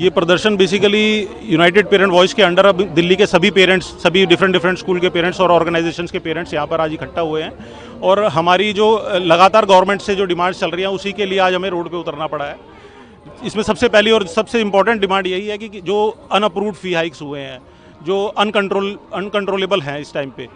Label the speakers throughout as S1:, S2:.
S1: ये प्रदर्शन basically United parent voice के अंडर अब दिल्ली के सभी पेरेंट्स, सभी डिफरेंट स्कूल के पेरेंट्स और ऑर्गेनाइजेशंस के पेरेंट्स यहाँ पर आज इकट्ठा हुए हैं। और हमारी जो लगातार गवर्नमेंट से जो डिमांड्स चल रही हैं उसी के लिए आज हमें रोड पे उतरना पड़ा है। इसमें सबसे पहली और सबसे इम्पॉर्टेंट डिमांड यही है कि जो अनअप्रूव्ड फी हाइक्स हुए हैं, जो अनकंट्रोलेबल हैं इस टाइम पे,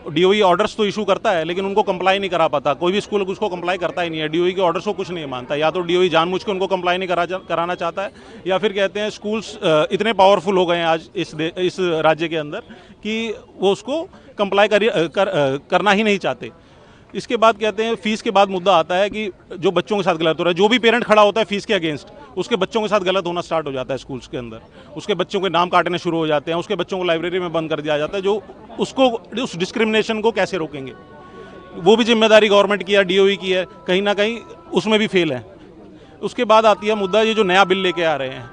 S1: डीओई ऑर्डर्स तो इशू करता है लेकिन उनको कंप्लाई नहीं करा पाता। कोई भी स्कूल उसको कंप्लाई करता ही नहीं है, डीओई के ऑर्डर्स को कुछ नहीं मानता। या तो डीओई जानबूझ के उनको कंप्लाई नहीं कराना चाहता है, या फिर कहते हैं स्कूल्स इतने पावरफुल हो गए हैं आज इस राज्य के अंदर कि वो उसको कंप्लाई करना ही नहीं चाहते। इसके बाद कहते हैं फीस के बाद मुद्दा आता है कि जो बच्चों के साथ गलत हो रहा है, जो भी पेरेंट खड़ा होता है फीस के अगेंस्ट, उसके बच्चों के साथ गलत होना स्टार्ट हो जाता है स्कूल्स के अंदर। उसके बच्चों के नाम काटने शुरू हो जाते हैं, उसके बच्चों को लाइब्रेरी में बंद कर दिया जाता है। जो उसको उस डिस्क्रिमिनेशन को कैसे रोकेंगे, वो भी जिम्मेदारी गवर्नमेंट की है, डीओई की है, कहीं ना कहीं उसमें भी फेल है। उसके बाद आती है मुद्दा ये जो नया बिल लेके आ रहे हैं।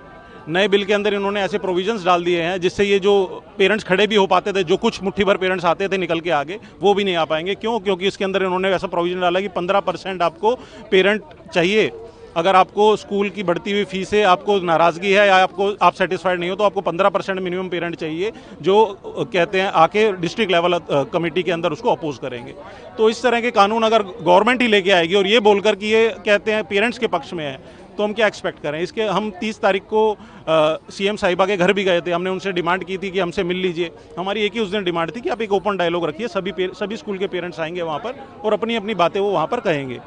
S1: नए बिल के अंदर इन्होंने ऐसे प्रोविजंस डाल दिए हैं जिससे ये जो पेरेंट्स खड़े भी हो पाते थे, जो कुछ मुट्ठी भर पेरेंट्स आते थे निकल के आगे, वो भी नहीं आ पाएंगे। क्यों? क्योंकि इसके अंदर इन्होंने ऐसा प्रोविजन डाला कि 15% आपको पेरेंट चाहिए। अगर आपको स्कूल की बढ़ती हुई फीस से आपको नाराज़गी है या आप सेटिस्फाइड नहीं हो तो आपको 15% मिनिमम पेरेंट चाहिए, जो कहते हैं आके डिस्ट्रिक्ट लेवल कमेटी के अंदर उसको अपोज करेंगे। तो इस तरह के कानून अगर गवर्नमेंट ही लेके आएगी और ये बोलकर कि ये कहते हैं पेरेंट्स के पक्ष में है, तो हम क्या एक्सपेक्ट करें। इसके हम 30 तारीख को सीएम साहिबा के घर भी गए थे। हमने उनसे डिमांड की थी कि हमसे मिल लीजिए। हमारी एक ही उस दिन डिमांड थी कि आप एक ओपन डायलॉग रखिए, सभी स्कूल के पेरेंट्स आएंगे वहाँ पर और अपनी अपनी बातें वो वहाँ पर कहेंगे।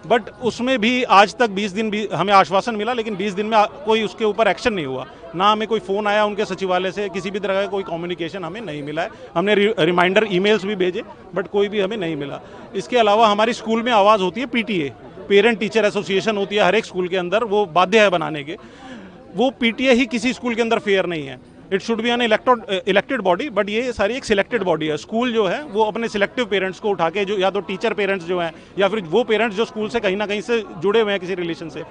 S1: बट उसमें भी आज तक 20 दिन भी हमें आश्वासन मिला, लेकिन 20 दिन में कोई उसके ऊपर एक्शन नहीं हुआ। ना हमें कोई फ़ोन आया उनके सचिवालय से, किसी भी तरह का कोई कम्युनिकेशन हमें नहीं मिला है। हमने रिमाइंडर ईमेल्स भी भेजे बट कोई भी हमें नहीं मिला। इसके अलावा हमारी स्कूल में आवाज़ होती है पीटीए, पेरेंट टीचर एसोसिएशन होती है हर एक स्कूल के अंदर, वो बाध्य है बनाने के। वो पीटीए ही किसी स्कूल के अंदर फेयर नहीं है। It should be an elected body, but ये सारी एक सिलेक्टेड बॉडी है। स्कूल जो है वो अपने सिलेक्टिव पेरेंट्स को उठा के, जो या तो टीचर पेरेंट्स जो हैं या फिर वो पेरेंट्स जो स्कूल से कहीं ना कहीं से जुड़े हुए हैं किसी रिलेशन से,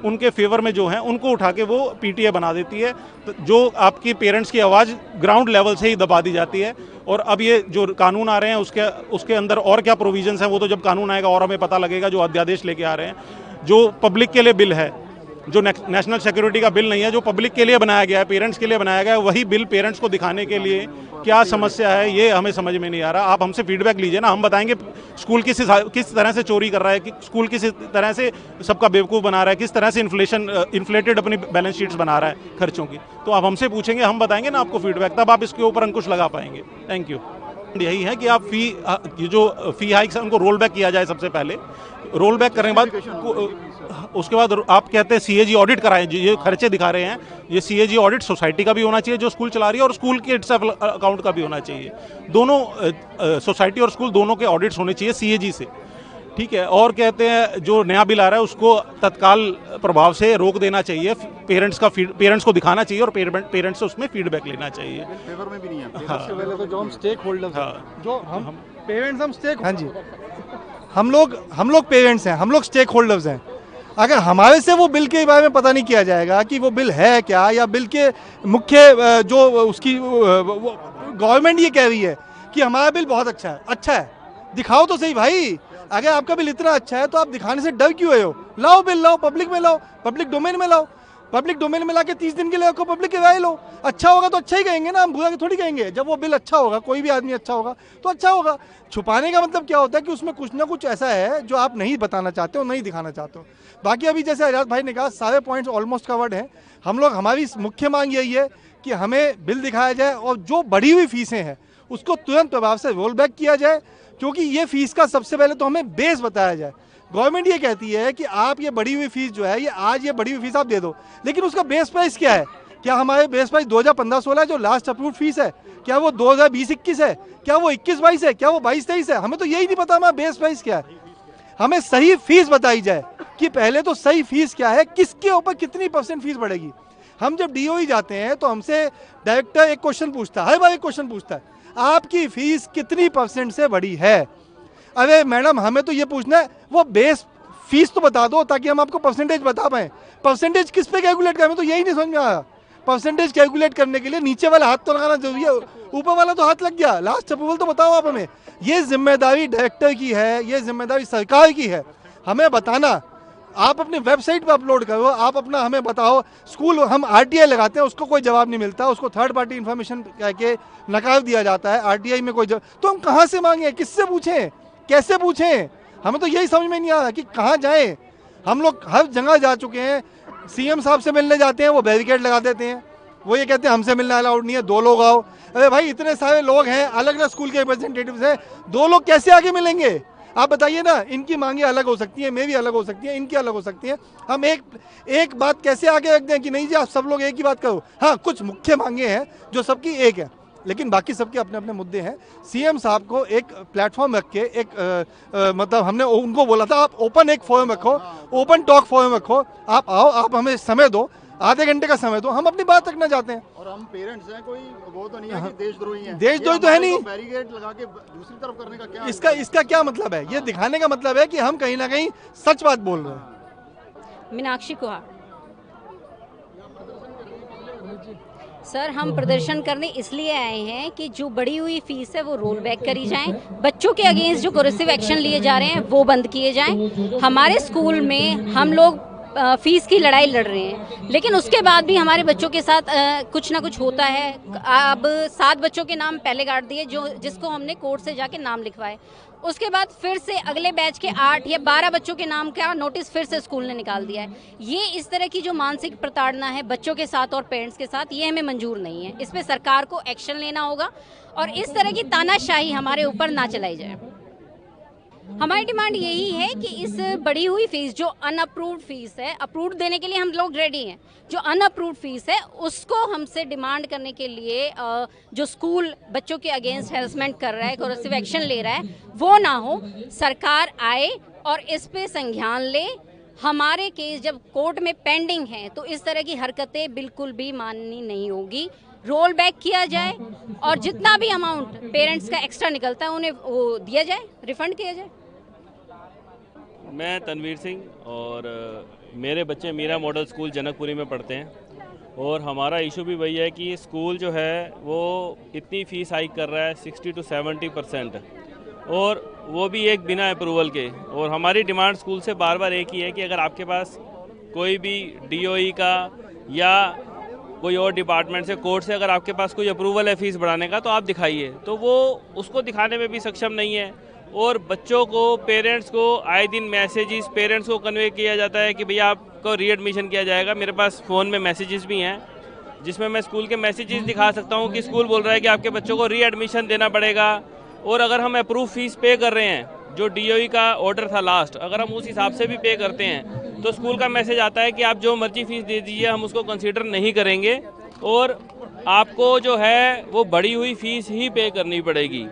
S1: उनके फेवर में जो हैं उनको उठा के वो पीटीए बना देती है। तो जो आपकी पेरेंट्स की आवाज़ ग्राउंड लेवल से ही दबा दी जाती है। और अब ये जो कानून आ रहे हैं उसके अंदर और क्या प्रोविजंस हैं वो तो जब कानून आएगा और हमें पता लगेगा। जो अध्यादेश लेके आ रहे हैं, जो पब्लिक के लिए बिल है, जो नेशनल सिक्योरिटी का बिल नहीं है, जो पब्लिक के लिए बनाया गया है, पेरेंट्स के लिए बनाया गया है, वही बिल पेरेंट्स को दिखाने के लिए क्या समस्या है ये हमें समझ में नहीं आ रहा। आप हमसे फीडबैक लीजिए ना, हम बताएंगे स्कूल किस तरह से चोरी कर रहा है, कि स्कूल किस तरह से सबका बेवकूफ़ बना रहा है, किस तरह से इन्फ्लेटेड अपनी बैलेंस शीट्स बना रहा है खर्चों की। तो आप हमसे पूछेंगे, हम बताएंगे ना आपको फीडबैक, तब आप इसके ऊपर अंकुश लगा पाएंगे। Thank you. यही है कि आप जो फी हाइक्स है उनको रोल बैक किया जाए। सबसे पहले रोल बैक करने के बाद उसके बाद आप कहते हैं सीएजी ऑडिट कराएं। ये खर्चे दिखा रहे हैं, ये सीएजी ऑडिट सोसाइटी का भी होना चाहिए जो स्कूल चला रही है, और स्कूल के इट्सेल्फ अकाउंट का भी होना चाहिए। दोनों सोसाइटी और स्कूल दोनों के ऑडिट्स होने चाहिए सीएजी से, ठीक है। और कहते हैं जो नया बिल आ रहा है उसको तत्काल प्रभाव से रोक देना चाहिए। पेरेंट्स को दिखाना चाहिए और पेरेंट्स से उसमें फीडबैक लेना चाहिए।
S2: फेवर में भी नहीं है।
S1: हाँ।
S2: सबसे पहले तो जो हम स्टेक होल्डर्स हैं, जो हम पेरेंट्स, हम स्टेक,
S3: हाँ जी, हम लोग पेरेंट्स हैं, हम लोग स्टेक होल्डर्स हैं। अगर हमारे से वो बिल के बारे में पता नहीं किया जाएगा कि वो बिल है क्या, या बिल के मुख्य जो उसकी गवर्नमेंट ये कह रही है कि हमारा बिल बहुत अच्छा है, दिखाओ तो सही भाई। अगर आपका बिल इतना अच्छा है तो आप दिखाने से डर क्यों हो? लाओ बिल, लाओ, पब्लिक में लाओ, पब्लिक डोमेन में लाओ। पब्लिक डोमेन में लाके 30 दिन के लिए आपको पब्लिक की राय लो। अच्छा होगा तो अच्छा ही कहेंगे ना, हम बुरा थोड़ी कहेंगे। जब वो बिल अच्छा होगा, कोई भी आदमी अच्छा होगा तो अच्छा होगा। छुपाने का मतलब क्या होता है कि उसमें कुछ ना कुछ ऐसा है जो आप नहीं बताना चाहते हो, नहीं दिखाना चाहते हो। बाकी अभी जैसे आजाद भाई ने कहा, सारे पॉइंट्स ऑलमोस्ट कवर्ड हैं। हमारी मुख्य मांग यही है कि हमें बिल दिखाया जाए और जो बढ़ी हुई फीसें हैं उसको तुरंत प्रभाव से रोल बैक किया जाए, क्योंकि ये फीस का सबसे पहले तो हमें बेस बताया जाए। गवर्नमेंट ये कहती है कि आप ये बढ़ी हुई फीस जो है, ये आज ये बढ़ी हुई फीस आप दे दो, लेकिन उसका बेस प्राइस क्या है? क्या हमारे बेस प्राइस 2015-16 जो लास्ट अप्रूव्ड फीस है, क्या वो 2020-21 है, क्या वो 21-22 है, क्या वो 22-23 है? हमें तो यही नहीं पता हमारा बेस प्राइस क्या है। हमें सही फीस बताई जाए कि पहले तो सही फीस क्या है, किसके ऊपर कितनी % फीस बढ़ेगी। हम जब डीओई जाते हैं तो हमसे डायरेक्टर एक क्वेश्चन पूछता है, हर बार एक क्वेश्चन पूछता है, आपकी फीस कितनी % से बढ़ी है? अरे मैडम, हमें तो ये पूछना है वो बेस फीस तो बता दो ताकि हम आपको परसेंटेज बता पाएँ। परसेंटेज किस पे कैलकुलेट करें, हमें तो यही नहीं समझ में आया। परसेंटेज कैलकुलेट करने के लिए नीचे वाला हाथ तो लगाना जरूरी है, ऊपर वाला तो हाथ लग गया। लास्ट अप्रूवल तो बताओ आप हमें। ये जिम्मेदारी डायरेक्टर की है, ये जिम्मेदारी सरकार की है हमें बताना। आप अपनी वेबसाइट पे अपलोड करो, आप अपना हमें बताओ। स्कूल हम आरटीआई लगाते हैं, उसको कोई जवाब नहीं मिलता, उसको थर्ड पार्टी इन्फॉर्मेशन कह के नकार दिया जाता है। आरटीआई में कोई तो हम कहाँ से मांगे, किससे पूछें, कैसे पूछें? हमें तो यही समझ में नहीं आ रहा कि कहाँ जाएं। हम लोग हर जगह जा चुके हैं, सीएम साहब से मिलने जाते हैं, वो बैरिकेड लगा देते हैं, वो ये कहते हैं हमसे मिलना अलाउड नहीं है, 2 लोग आओ। अरे भाई इतने सारे लोग हैं, अलग अलग स्कूल के रिप्रेजेंटेटिव्स हैं, 2 लोग कैसे आगे मिलेंगे? आप बताइए ना। इनकी मांगे अलग हो सकती हैं, मेरी अलग हो सकती है, इनकी अलग हो सकती है। हम एक बात कैसे आगे रख दें कि नहीं जी आप सब लोग एक ही बात करो? हाँ, कुछ मुख्य मांगे हैं जो सबकी एक है, लेकिन बाकी सबके अपने अपने मुद्दे हैं। सीएम साहब को एक प्लेटफॉर्म रख के मतलब हमने उनको बोला था आप ओपन एक फोरम रखो, ओपन टॉक फोरम रखो, आप आओ, आप हमें समय दो, आधे घंटे का समय दो, हम अपनी बात रखना चाहते हैं।
S4: और हम पेरेंट्स हैं, कोई वो तो नहीं है कि देशद्रोही हैं।
S3: देशद्रोही तो है नहीं।
S4: बैरिकेड लगा के दूसरी तरफ करने का क्या
S3: इसका क्या मतलब है? ये दिखाने का मतलब है कि हम कहीं ना कहीं सच बात बोल रहे हैं।
S5: मीनाक्षी कुहार। सर हम प्रदर्शन करने इसलिए आए हैं कि जो बढ़ी हुई फीस है वो रोल बैक करी जाए, बच्चों के अगेंस्ट जो कोरेसिव एक्शन लिए जा रहे हैं वो बंद किए जाएं। हमारे स्कूल में हम लोग फीस की लड़ाई लड़ रहे हैं, लेकिन उसके बाद भी हमारे बच्चों के साथ कुछ ना कुछ होता है। अब 7 बच्चों के नाम पहले काट दिए जिसको हमने कोर्ट से जाके नाम लिखवाए, उसके बाद फिर से अगले बैच के 8 या 12 बच्चों के नाम का नोटिस फिर से स्कूल ने निकाल दिया है। ये इस तरह की जो मानसिक प्रताड़ना है बच्चों के साथ और पेरेंट्स के साथ, ये हमें मंजूर नहीं है। इस पे सरकार को एक्शन लेना होगा और इस तरह की तानाशाही हमारे ऊपर ना चलाई जाए। हमारी डिमांड यही है कि इस बढ़ी हुई फीस जो अनअप्रूव्ड फीस है, अप्रूव्ड देने के लिए हम लोग रेडी हैं, जो अनअप्रूव्ड फीस है उसको हमसे डिमांड करने के लिए जो स्कूल बच्चों के अगेंस्ट हैरेसमेंट कर रहा है, कोरेसिव एक्शन ले रहा है, वो ना हो। सरकार आए और इस पे संज्ञान ले। हमारे केस जब कोर्ट में पेंडिंग है तो इस तरह की हरकतें बिल्कुल भी माननी नहीं होगी। रोल बैक किया जाए और जितना भी अमाउंट पेरेंट्स का एक्स्ट्रा निकलता है उन्हें वो दिया जाए, रिफंड किया जाए।
S6: मैं तनवीर सिंह और मेरे बच्चे मीरा मॉडल स्कूल जनकपुरी में पढ़ते हैं और हमारा इशू भी वही है कि स्कूल जो है वो इतनी फ़ीस हाइक कर रहा है 60 to 70%, और वो भी एक बिना अप्रूवल के। और हमारी डिमांड स्कूल से बार बार एक ही है कि अगर आपके पास कोई भी डीओई का या कोई और डिपार्टमेंट से, कोर्ट से अगर आपके पास कोई अप्रूवल है फ़ीस बढ़ाने का तो आप दिखाइए, तो वो उसको दिखाने में भी सक्षम नहीं है। और बच्चों को, पेरेंट्स को आए दिन मैसेजेस पेरेंट्स को कन्वे किया जाता है कि भैया आपको रीएडमिशन किया जाएगा। मेरे पास फ़ोन में मैसेजेस भी हैं जिसमें मैं स्कूल के मैसेजेस दिखा सकता हूं कि स्कूल बोल रहा है कि आपके बच्चों को रीएडमिशन देना पड़ेगा। और अगर हम अप्रूव फीस पे कर रहे हैं, जो डीओई का ऑर्डर था लास्ट, अगर हम उस हिसाब से भी पे करते हैं तो स्कूल का मैसेज आता है कि आप जो मर्जी फीस दे दीजिए, हम उसको कंसीडर नहीं करेंगे और आपको जो है वो बढ़ी हुई फ़ीस ही पे करनी पड़ेगी।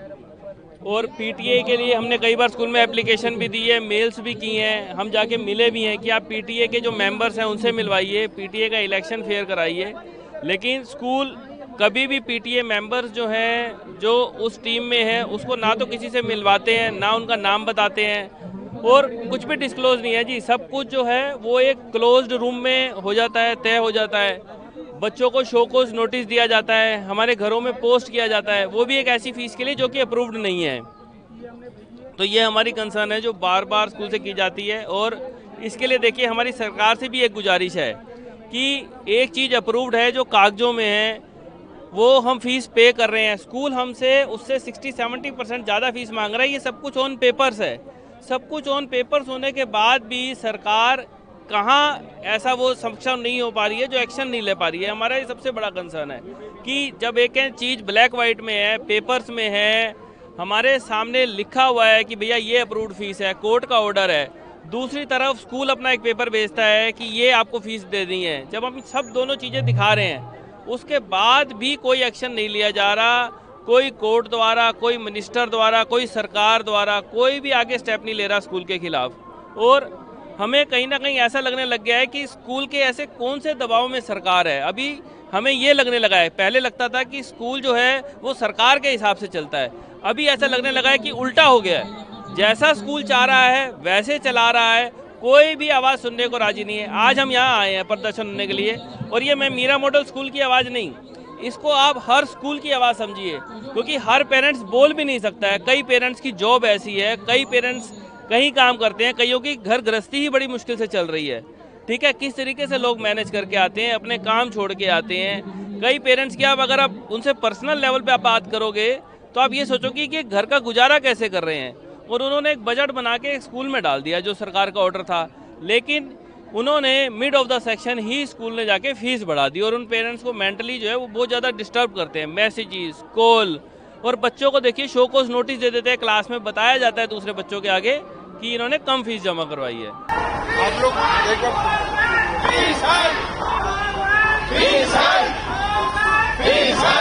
S6: और पीटीए के लिए हमने कई बार स्कूल में एप्लीकेशन भी दी है, मेल्स भी की हैं, हम जाके मिले भी हैं कि आप पीटीए के जो मेंबर्स हैं उनसे मिलवाइए, पीटीए का इलेक्शन फेयर कराइए। लेकिन स्कूल कभी भी पीटीए मेंबर्स जो हैं, जो उस टीम में हैं, उसको ना तो किसी से मिलवाते हैं, ना उनका नाम बताते हैं और कुछ भी डिस्क्लोज नहीं है जी। सब कुछ जो है वो एक क्लोज्ड रूम में हो जाता है, तय हो जाता है। बच्चों को शोकोज नोटिस दिया जाता है, हमारे घरों में पोस्ट किया जाता है, वो भी एक ऐसी फीस के लिए जो कि अप्रूव्ड नहीं है। तो ये हमारी कंसर्न है जो बार बार स्कूल से की जाती है। और इसके लिए देखिए हमारी सरकार से भी एक गुजारिश है कि एक चीज़ अप्रूव्ड है जो कागजों में है वो हम फीस पे कर रहे हैं, स्कूल हमसे उससे 60-70% ज़्यादा फीस मांग रहा है। ये सब कुछ ऑन पेपर्स है। सब कुछ ऑन पेपर्स होने के बाद भी सरकार कहाँ ऐसा वो सक्षम नहीं हो पा रही है, जो एक्शन नहीं ले पा रही है। हमारा ये सबसे बड़ा कंसर्न है कि जब एक चीज़ ब्लैक वाइट में है, पेपर्स में है, हमारे सामने लिखा हुआ है कि भैया ये अप्रूव्ड फीस है, कोर्ट का ऑर्डर है, दूसरी तरफ स्कूल अपना एक पेपर भेजता है कि ये आपको फीस दे दी है। जब हम सब दोनों चीज़ें दिखा रहे हैं उसके बाद भी कोई एक्शन नहीं लिया जा रहा, कोई कोर्ट द्वारा, कोई मिनिस्टर द्वारा, कोई सरकार द्वारा कोई भी आगे स्टेप नहीं ले रहा स्कूल के खिलाफ। और हमें कहीं ना कहीं ऐसा लगने लग गया है कि स्कूल के ऐसे कौन से दबाव में सरकार है। अभी हमें ये लगने लगा है, पहले लगता था कि स्कूल जो है वो सरकार के हिसाब से चलता है, अभी ऐसा लगने लगा है कि उल्टा हो गया है। जैसा स्कूल चाह रहा है वैसे चला रहा है, कोई भी आवाज़ सुनने को राजी नहीं है। आज हम यहाँ आए हैं प्रदर्शन करने के लिए, और ये मैं मीरा मॉडल स्कूल की आवाज़ नहीं, इसको आप हर स्कूल की आवाज़ समझिए, क्योंकि हर पेरेंट्स बोल भी नहीं सकता है। कई पेरेंट्स की जॉब ऐसी है, कई पेरेंट्स कहीं काम करते हैं, कईयों की घर गृहस्थी ही बड़ी मुश्किल से चल रही है। ठीक है, किस तरीके से लोग मैनेज करके आते हैं, अपने काम छोड़ के आते हैं। कई पेरेंट्स की आप अगर आप उनसे पर्सनल लेवल पे आप बात करोगे तो आप ये सोचोगे कि घर का गुजारा कैसे कर रहे हैं। और उन्होंने एक बजट बना के एक स्कूल में डाल दिया जो सरकार का ऑर्डर था, लेकिन उन्होंने mid of the section he school ने जाके फीस बढ़ा दी और उन पेरेंट्स को मेंटली जो है वो बहुत ज़्यादा डिस्टर्ब करते हैं, मैसेजेस, कॉल। और बच्चों को देखिए शो कोस नोटिस दे देते हैं, क्लास में बताया जाता है दूसरे बच्चों के आगे कि इन्होंने कम फीस जमा करवाई है।
S7: आप लोग फीस है, फीस है, फीस है।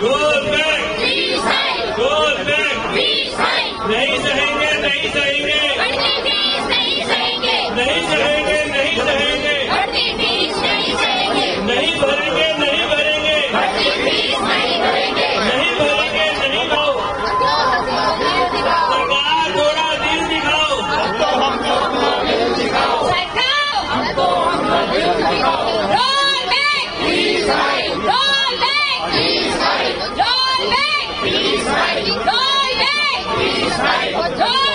S7: Roll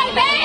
S7: back!